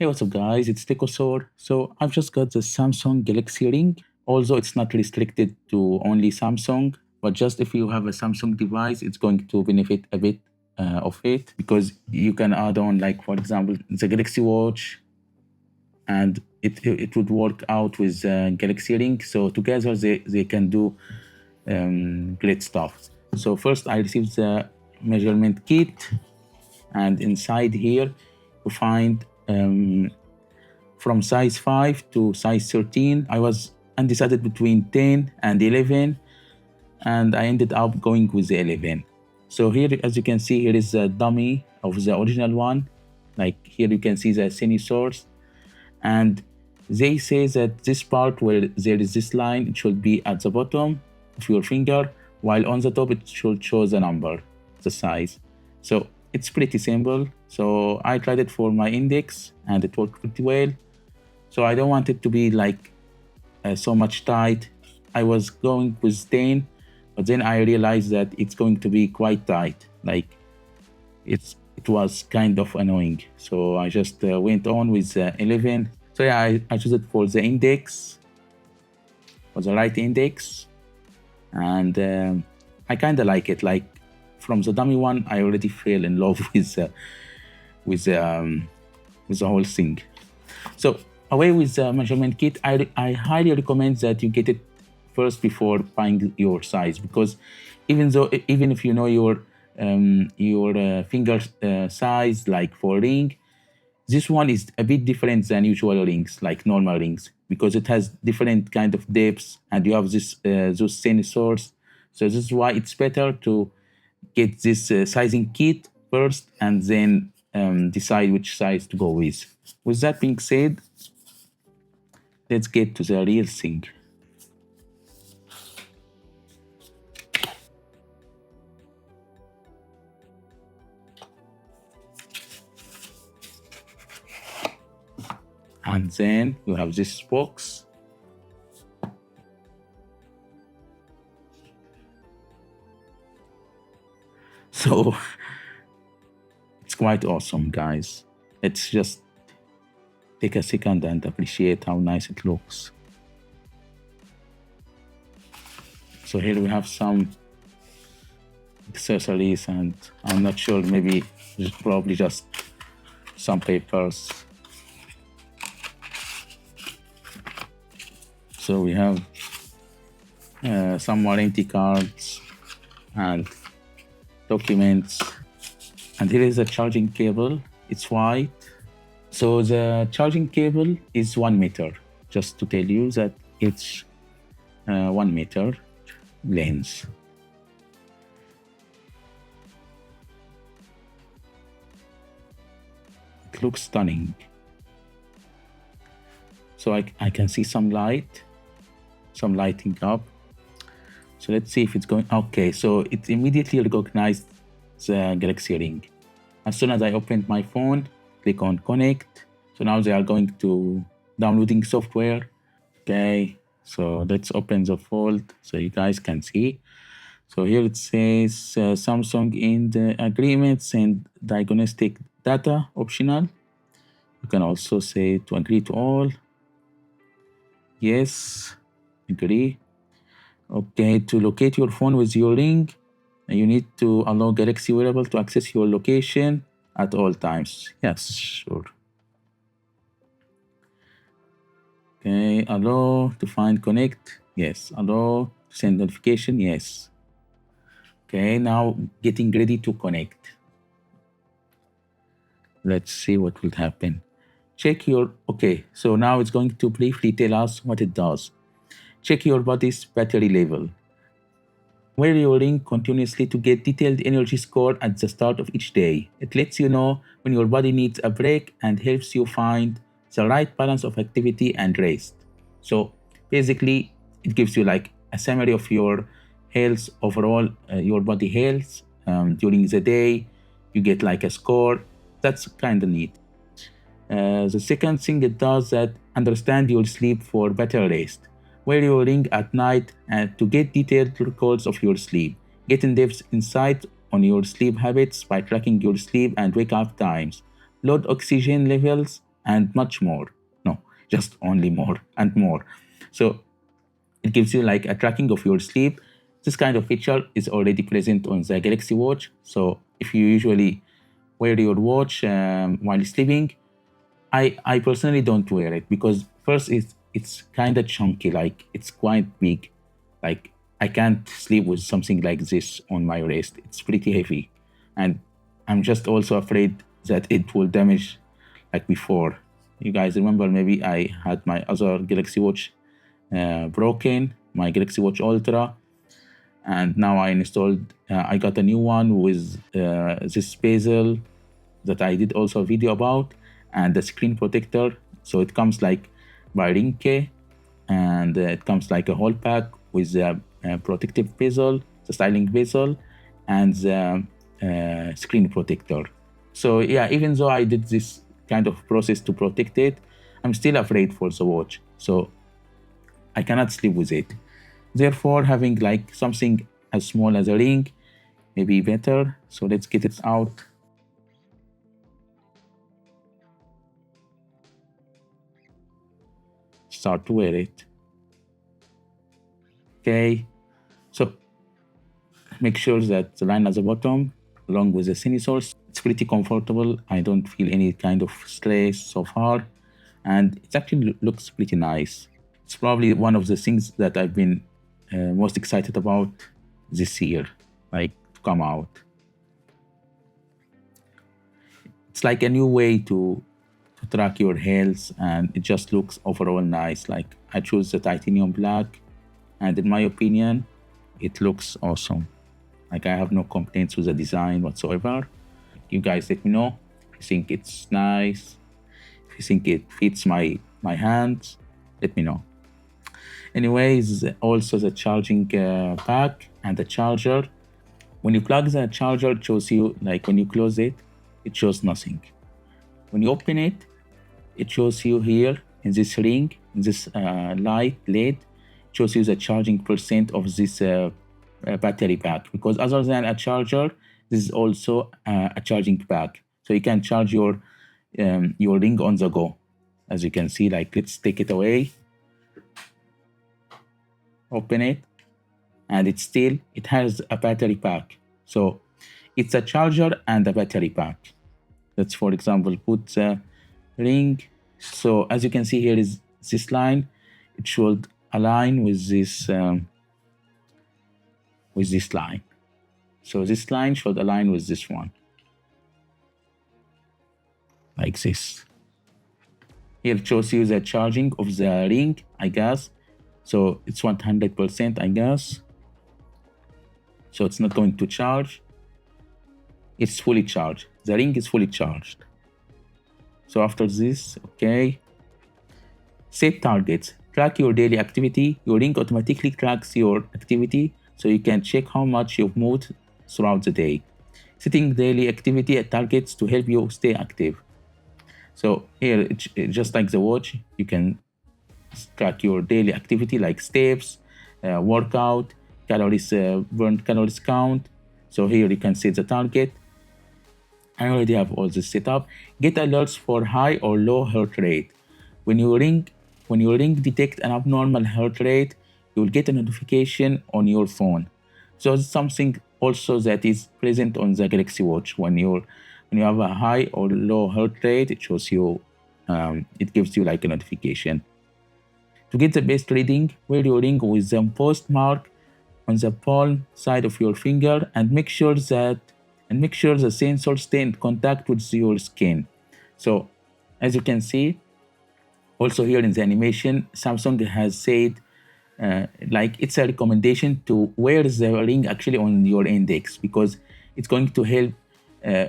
Hey, what's up, guys? It's Tekosaur. So I've just got the Samsung Galaxy Ring. Although it's not restricted to only Samsung, but just if you have a Samsung device, it's going to benefit a bit of it because you can add on, like for example, the Galaxy Watch, and it would work out with Galaxy Ring. So together they can do great stuff. So first I received the measurement kit, and inside here you find from size 5 to size 13. I was undecided between 10 and 11, and I ended up going with the 11. So here, as you can see, here is a dummy of the original one. Like here you can see the cine source, and they say that this part where there is this line, it should be at the bottom of your finger, while on the top it should show the number, the size. So it's pretty simple. So I tried it for my index and it worked pretty well. So I don't want it to be like so much tight. I was going with 10, but then I realized that it's going to be quite tight. Like it was kind of annoying. So I just went on with 11. So yeah, I chose it for the index, for the right index, and I kind of like it. Like from the dummy one, I already fell in love with the whole thing. So away with the measurement kit, I highly recommend that you get it first before buying your size, because even if you know your finger size, like for ring, this one is a bit different than usual rings, like normal rings, because it has different kind of depths and you have those sensors. So this is why it's better to get this sizing kit first and then decide which size to go with. With that being said, let's get to the real thing. And then you have this box. So it's quite awesome, guys. Let's just take a second and appreciate how nice it looks. So here we have some accessories, and I'm not sure, maybe probably just some papers. So we have some warranty cards and documents, and here is a charging cable. It's white. So the charging cable is 1 meter. Just to tell you that it's 1 meter length. It looks stunning. So I can see some lighting up. So let's see if it's going. Okay, so it immediately recognized the Galaxy Ring. As soon as I opened my phone, click on connect. So now they are going to downloading software. Okay, so let's open the fold so you guys can see. So here it says Samsung in the agreements and diagnostic data optional. You can also say to agree to all. Yes, agree. Okay, to locate your phone with your ring, you need to allow Galaxy Wearable to access your location at all times. Yes, sure. Okay, allow to find connect. Yes, allow to send notification. Yes. Okay, now getting ready to connect. Let's see what will happen. Check your, okay, so now it's going to briefly tell us what it does. Check your body's battery level. Wear your ring continuously to get detailed energy score at the start of each day. It lets you know when your body needs a break and helps you find the right balance of activity and rest. So basically, it gives you like a summary of your health overall, your body health during the day. You get like a score. That's kind of neat. The second thing it does that understand your sleep for better rest. Wear your ring at night and to get detailed records of your sleep. Get in-depth insight on your sleep habits by tracking your sleep and wake-up times. Load oxygen levels and much more. No, just only more and more. So it gives you like a tracking of your sleep. This kind of feature is already present on the Galaxy Watch. So if you usually wear your watch while sleeping, I personally don't wear it because first it's kind of chunky, like it's quite big. Like I can't sleep with something like this on my wrist. It's pretty heavy, and I'm just also afraid that it will damage like before. You guys remember maybe I had my other Galaxy Watch broken, my Galaxy Watch Ultra, and now I got a new one with this bezel that I did also a video about, and the screen protector. So it comes like by Rinke, and it comes like a whole pack with the protective bezel, the styling bezel, and the screen protector. So yeah, even though I did this kind of process to protect it, I'm still afraid for the watch. So I cannot sleep with it. Therefore, having like something as small as a ring may be better. So let's get it out. Start to wear it. Okay. So make sure that the line at the bottom, along with the cine source, it's pretty comfortable. I don't feel any kind of stress so far, and it actually looks pretty nice. It's probably one of the things that I've been most excited about this year, like to come out. It's like a new way to track your health, and it just looks overall nice. Like I chose the titanium black, and in my opinion, it looks awesome. Like I have no complaints with the design whatsoever. You guys let me know if you think it's nice, if you think it fits my hands. Let me know. Anyways, also the charging pack and the charger. When you plug the charger, it shows you like when you close it, it shows nothing. When you open it, it shows you here in this ring, in this light LED, it shows you the charging percent of this battery pack. Because other than a charger, this is also a charging pack. So you can charge your ring on the go. As you can see, like let's take it away, open it, and it has a battery pack. So it's a charger and a battery pack. Let's for example put the ring. So as you can see here is this line. It should align with this line. So this line should align with this one, like this. Here it shows you the charging of the ring, I guess. So it's 100%, I guess. So it's not going to charge. It's fully charged. The ring is fully charged. So after this, okay. Set targets. Track your daily activity. Your ring automatically tracks your activity, so you can check how much you've moved throughout the day. Setting daily activity targets to help you stay active. So here, just like the watch, you can track your daily activity like steps, workout, calories burned, calories count. So here you can set the target. I already have all this set up. Get alerts for high or low heart rate. When your ring detects an abnormal heart rate, you will get a notification on your phone. So it's something also that is present on the Galaxy Watch. When you have a high or low heart rate, it shows you, it gives you like a notification. To get the best reading, wear your ring with the postmark on the palm side of your finger, and make sure the sensor stay in contact with your skin. So as you can see, also here in the animation, Samsung has said like it's a recommendation to wear the ring actually on your index, because it's going to help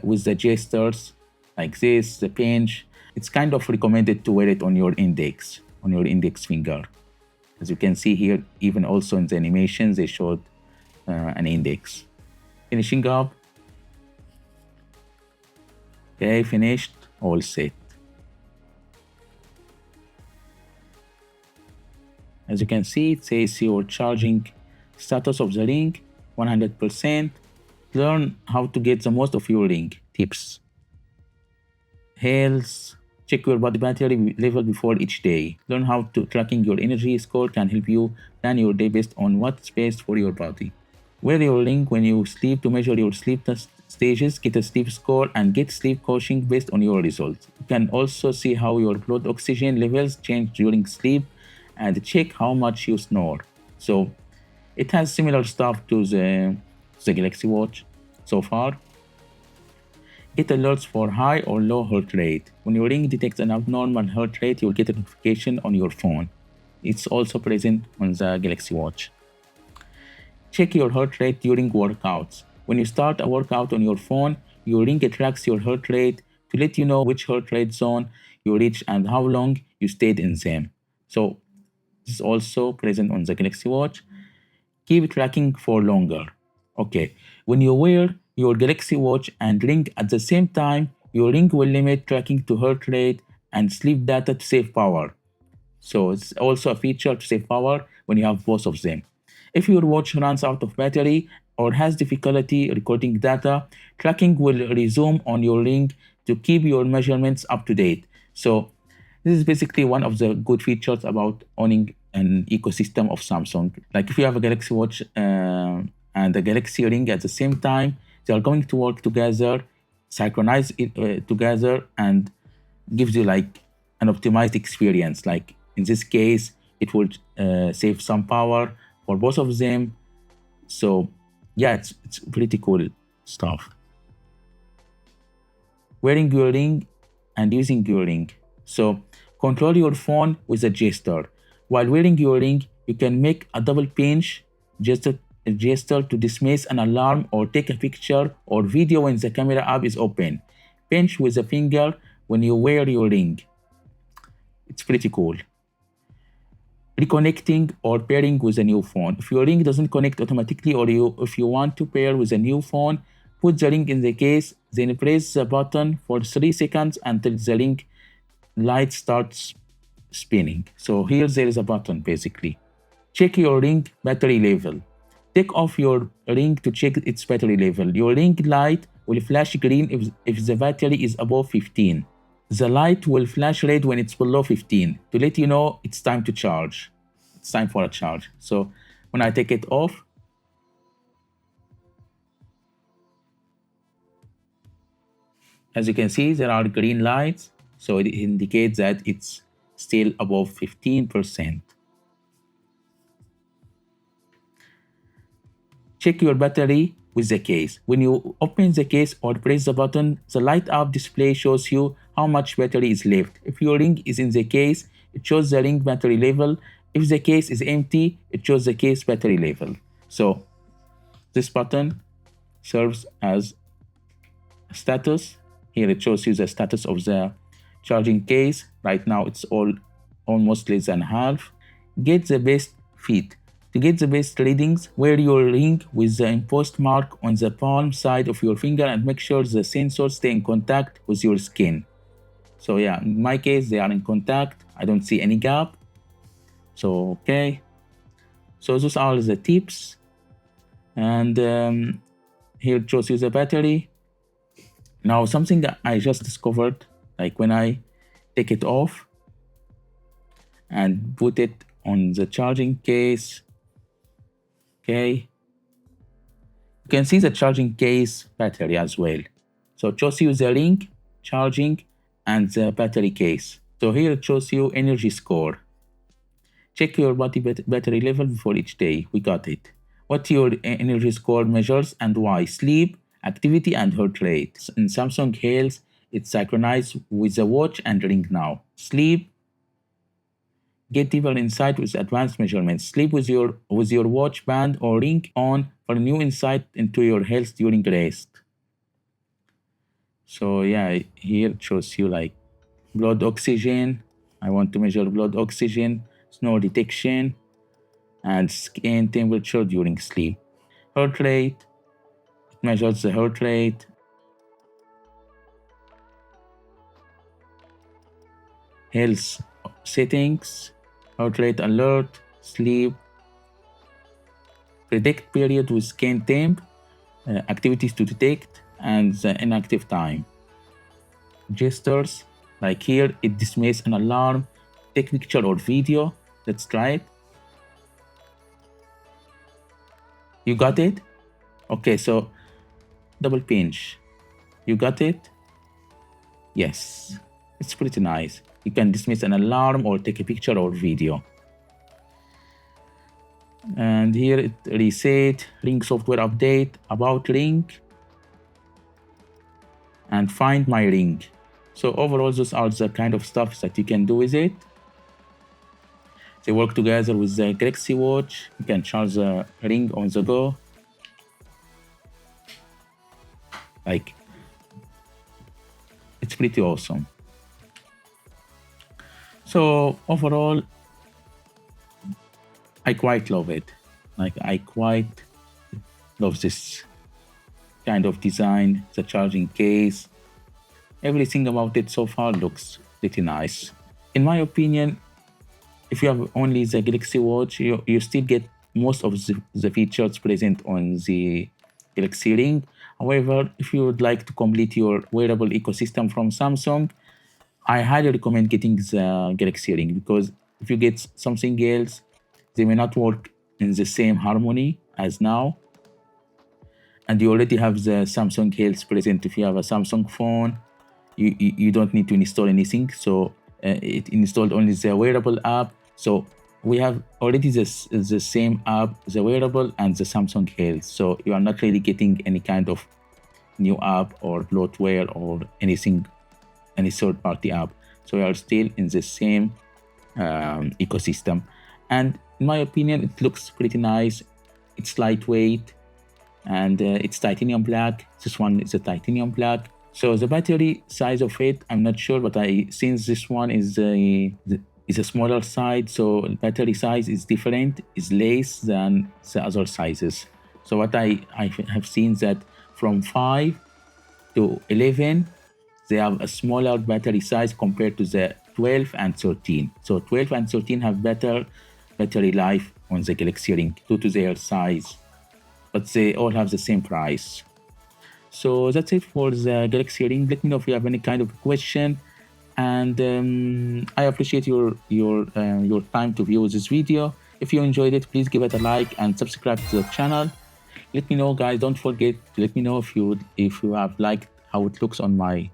with the gestures like this, the pinch. It's kind of recommended to wear it on your index finger. As you can see here, even also in the animation, they showed an index. Finishing up. Okay, finished, all set. As you can see, it says your charging status of the ring, 100%. Learn how to get the most of your ring. Tips. Health, Check your body battery level before each day. Learn how to tracking your energy score can help you plan your day based on what's best for your body. Wear your ring when you sleep to measure your sleep stages, get a sleep score, and get sleep coaching based on your results. You can also see how your blood oxygen levels change during sleep and check how much you snore. So it has similar stuff to the Galaxy Watch so far. It alerts for high or low heart rate. When your ring detects an abnormal heart rate, you'll get a notification on your phone. It's also present on the Galaxy Watch. Check your heart rate during workouts. When you start a workout on your phone, your ring tracks your heart rate to let you know which heart rate zone you reached and how long you stayed in them. So this is also present on the Galaxy Watch. Keep tracking for longer. Okay, when you wear your Galaxy Watch and ring at the same time, your ring will limit tracking to heart rate and sleep data to save power. So it's also a feature to save power when you have both of them. If your watch runs out of battery or has difficulty recording data, tracking will resume on your ring to keep your measurements up to date. So this is basically one of the good features about owning an ecosystem of Samsung. Like if you have a Galaxy Watch and a Galaxy Ring at the same time, they are going to work together, synchronize it together, and gives you like an optimized experience. Like in this case, it will save some power for both of them. So yeah, it's pretty cool stuff. Wearing your ring and using your ring. So control your phone with a gesture. While wearing your ring, you can make a double pinch gesture to dismiss an alarm or take a picture or video when the camera app is open. Pinch with a finger when you wear your ring. It's pretty cool. Reconnecting or pairing with a new phone. If your ring doesn't connect automatically or if you want to pair with a new phone, put the ring in the case, then press the button for 3 seconds until the ring light starts spinning. So here there is a button basically. Check your ring battery level. Take off your ring to check its battery level. Your ring light will flash green if the battery is above 15. The light will flash red when it's below 15 to let you know it's time to charge. It's time for a charge. So when I take it off, as you can see, there are green lights. So it indicates that it's still above 15%. Check your battery with the case. When you open the case or press the button, the light up display shows you how much battery is left. If your ring is in the case, it shows the ring battery level. If the case is empty, it shows the case battery level. So this button serves as a status. Here it shows you the status of the charging case. Right now it's almost less than half. Get the best fit. To get the best readings, wear your ring with the embossed mark on the palm side of your finger and make sure the sensors stay in contact with your skin. So yeah, in my case, they are in contact. I don't see any gap. So, okay. So those are the tips. And here it shows you the battery. Now, something that I just discovered, like when I take it off and put it on the charging case, okay, you can see the charging case battery as well. So it shows you the ring, charging, and the battery case. So here it shows you energy score. Check your body battery level before each day. We got it. What your energy score measures and why? Sleep, activity, and heart rate. In Samsung Health, it's synchronized with the watch and ring now. Sleep, get deeper insight with advanced measurements. Sleep with your watch band or ring on for new insight into your health during rest. So yeah, here it shows you like blood oxygen. I want to measure blood oxygen, snore detection, and skin temperature during sleep. Heart rate, it measures the heart rate. Health settings, heart rate alert, sleep, predict period with skin temp, activities to detect, and the inactive time. Gestures, Like here, it displays an alarm, take picture or video. Let's try it. You got it? Okay, so double pinch. You got it? Yes, it's pretty nice. You can dismiss an alarm or take a picture or video. And here it reset, Ring software update, about Ring, and find my Ring. So overall, those are the kind of stuff that you can do with it. They work together with the Galaxy Watch. You can charge the Ring on the go. Like, it's pretty awesome. So overall, I quite love it. Like, I quite love this kind of design, the charging case. Everything about it so far looks pretty nice. In my opinion, if you have only the Galaxy Watch, you still get most of the features present on the Galaxy Ring. However, if you would like to complete your wearable ecosystem from Samsung, I highly recommend getting the Galaxy Ring, because if you get something else, they may not work in the same harmony as now. And you already have the Samsung Health present. If you have a Samsung phone, you don't need to install anything. So it installed only the wearable app. So we have already the same app, the wearable and the Samsung Health. So you are not really getting any kind of new app or bloatware or anything, any third-party app. So we are still in the same ecosystem. And in my opinion, it looks pretty nice. It's lightweight and it's titanium black. This one is a titanium black. So the battery size of it, I'm not sure, but since this one is a smaller size, so battery size is different, is less than the other sizes. So what I have seen that from 5 to 11, they have a smaller battery size compared to the 12 and 13. So 12 and 13 have better battery life on the Galaxy Ring due to their size, but they all have the same price. So that's it for the Galaxy Ring. Let me know if you have any kind of question, and I appreciate your time to view this video. If you enjoyed it, please give it a like and subscribe to the channel. Let me know, guys. Don't forget to let me know if you have liked how it looks on my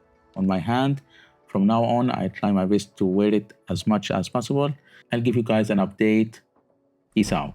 hand. From now on, I try my best to wear it as much as possible. I'll give you guys an update. Peace out.